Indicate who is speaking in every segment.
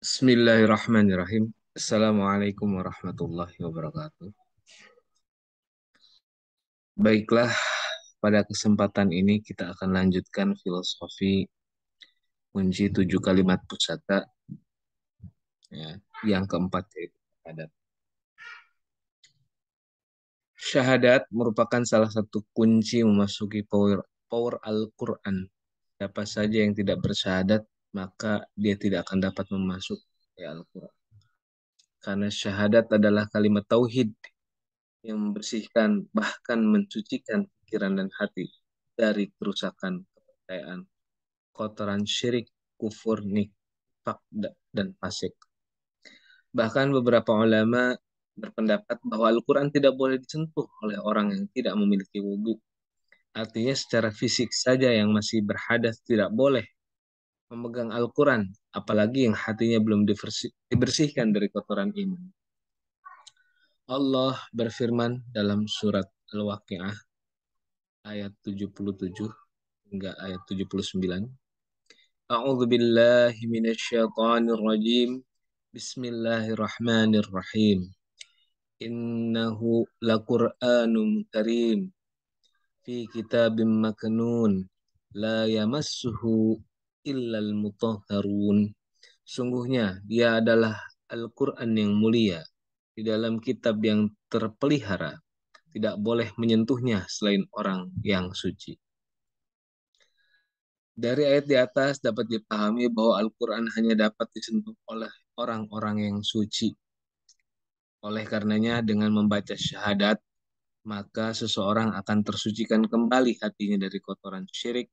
Speaker 1: Bismillahirrahmanirrahim. Assalamualaikum warahmatullahi wabarakatuh. Baiklah, pada kesempatan ini kita akan lanjutkan filosofi kunci 7 kalimat pusaka, ya, yang keempat yaitu syahadat. Syahadat merupakan salah satu kunci memasuki power Al-Quran. Siapa saja yang tidak bersyahadat, maka dia tidak akan dapat memasuki Al-Quran. Karena syahadat adalah kalimat tauhid yang membersihkan bahkan mencucikan pikiran dan hati dari kerusakan kepercayaan, kotoran syirik, kufur, nifak, dan fasik. Bahkan beberapa ulama berpendapat bahwa Al-Quran tidak boleh disentuh oleh orang yang tidak memiliki wudhu. Artinya secara fisik saja yang masih berhadas tidak boleh memegang Al-Quran, apalagi yang hatinya belum dibersihkan dari kotoran iman. Allah berfirman dalam surat Al-Waqi'ah ayat 77 hingga ayat 79. A'udzu billahi minasyaitonir rajim. Bismillahirrahmanirrahim. Innahu laqur'anun karim fi kitabim maknun la yamassuhu illal mutahharun. Sungguhnya dia adalah Al-Qur'an yang mulia di dalam kitab yang terpelihara, tidak boleh menyentuhnya selain orang yang suci. Dari ayat di atas dapat dipahami bahwa Al-Quran hanya dapat disentuh oleh orang-orang yang suci. Oleh karenanya, dengan membaca syahadat, maka seseorang akan tersucikan kembali hatinya dari kotoran syirik,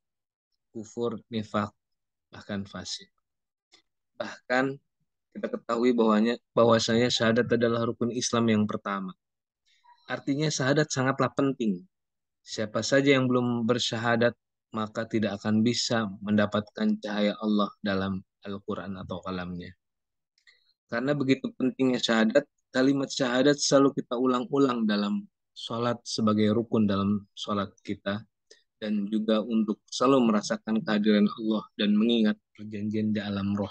Speaker 1: kufur, nifak, bahkan fasik. Bahkan kita ketahui bahwasanya syahadat adalah rukun Islam yang pertama. Artinya syahadat sangatlah penting. Siapa saja yang belum bersyahadat, maka tidak akan bisa mendapatkan cahaya Allah dalam Al-Quran atau kalamnya. Karena begitu pentingnya syahadat, kalimat syahadat selalu kita ulang-ulang dalam sholat sebagai rukun dalam sholat kita, dan juga untuk selalu merasakan kehadiran Allah dan mengingat perjanjian di alam roh.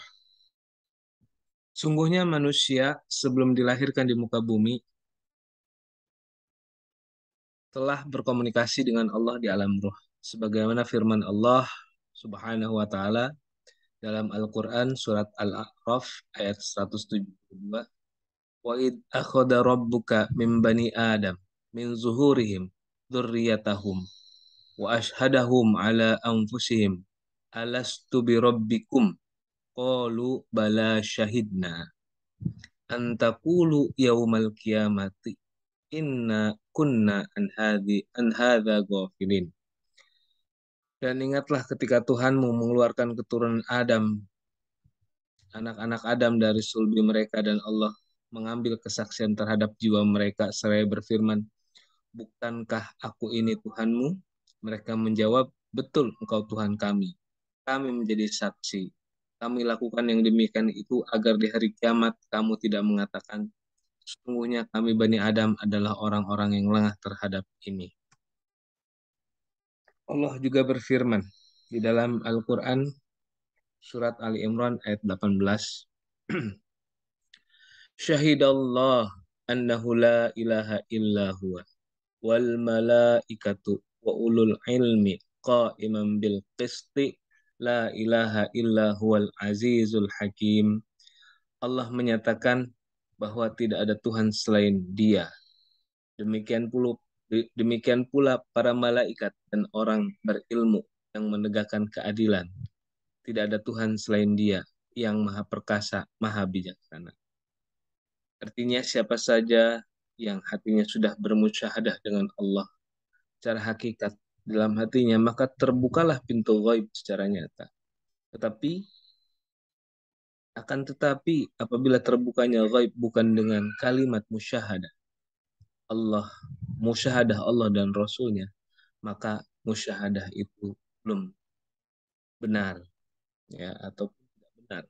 Speaker 1: Sungguhnya manusia sebelum dilahirkan di muka bumi telah berkomunikasi dengan Allah di alam roh. Sebagaimana firman Allah Subhanahu wa taala dalam Al-Qur'an surat Al-A'raf ayat 172. Wa id akhadha rabbuka min bani Adam min zuhurihim dzurriyyatahum wa ashhadahum ala anfusihim alastu bi rabbikum qalu bala syahidna an taqulu yaumal qiyamati inna kunna an hadza ghafilin. Dan ingatlah ketika Tuhanmu mengeluarkan keturunan Adam, anak-anak Adam dari sulbi mereka, dan Allah mengambil kesaksian terhadap jiwa mereka seraya berfirman, bukankah aku ini Tuhanmu? Mereka menjawab, betul engkau Tuhan kami. Kami menjadi saksi. Kami lakukan yang demikian itu agar di hari kiamat kamu tidak mengatakan, sesungguhnya kami Bani Adam adalah orang-orang yang lengah terhadap ini. Allah juga berfirman di dalam Al-Quran surat Ali Imran ayat 18. Syahidallah annahu la ilaha illa huwa wal malaikatu wa ulul ilmi qa'iman bil qisti la ilaha illa huwal azizul hakim. Allah menyatakan bahwa tidak ada Tuhan selain Dia. Demikian pula para malaikat dan orang berilmu yang menegakkan keadilan. Tidak ada Tuhan selain Dia yang Maha Perkasa, Maha Bijaksana. Artinya siapa saja yang hatinya sudah bermusyahadah dengan Allah secara hakikat dalam hatinya, maka terbukalah pintu ghaib secara nyata. Tetapi apabila terbukanya ghaib bukan dengan kalimat musyahadah Allah, musyahadah Allah dan Rasulnya, maka musyahadah itu belum benar, ya, atau tidak benar.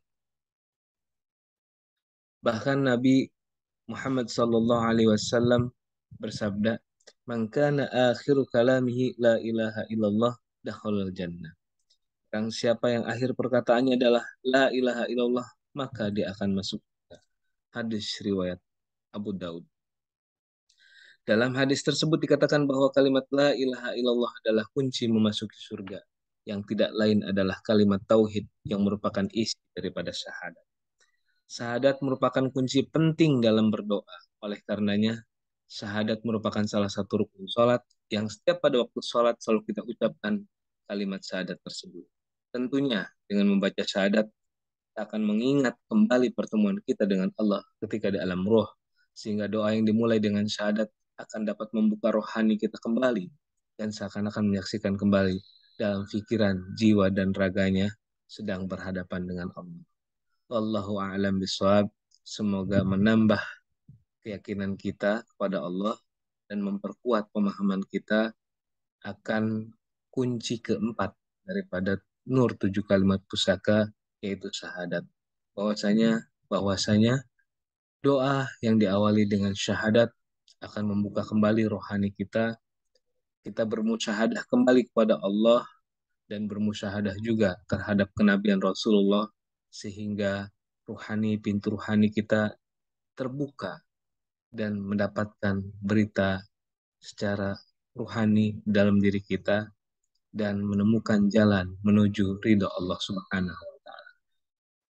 Speaker 1: Bahkan Nabi Muhammad sallallahu alaihi wasallam bersabda, "Man kana akhiru kalamihi la ilaha illallah dakhalal jannah." Yang siapa yang akhir perkataannya adalah la ilaha illallah, maka dia akan masuk surga. Hadis riwayat Abu Daud. Dalam hadis tersebut dikatakan bahwa kalimat la ilaha illallah adalah kunci memasuki surga. Yang tidak lain adalah kalimat tauhid yang merupakan isi daripada syahadat. Syahadat merupakan kunci penting dalam berdoa. Oleh karenanya, syahadat merupakan salah satu rukun sholat yang setiap pada waktu sholat selalu kita ucapkan kalimat syahadat tersebut. Tentunya dengan membaca syahadat, kita akan mengingat kembali pertemuan kita dengan Allah ketika di alam roh. Sehingga doa yang dimulai dengan syahadat akan dapat membuka rohani kita kembali dan seakan-akan menyaksikan kembali dalam pikiran, jiwa, dan raganya sedang berhadapan dengan Allah. Wallahu a'lam bishawab. Semoga menambah keyakinan kita kepada Allah dan memperkuat pemahaman kita akan kunci keempat daripada nur 7 kalimat pusaka, yaitu syahadat. Bahwasanya doa yang diawali dengan syahadat akan membuka kembali rohani kita. Kita bermusyahadah kembali kepada Allah dan bermusyahadah juga terhadap kenabian Rasulullah sehingga pintu rohani kita terbuka dan mendapatkan berita secara rohani dalam diri kita dan menemukan jalan menuju ridha Allah Subhanahu wa taala.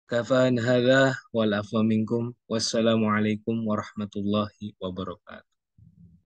Speaker 1: Kafan hadza wal afwa minkum. Wassalamualaikum warahmatullahi wabarakatuh.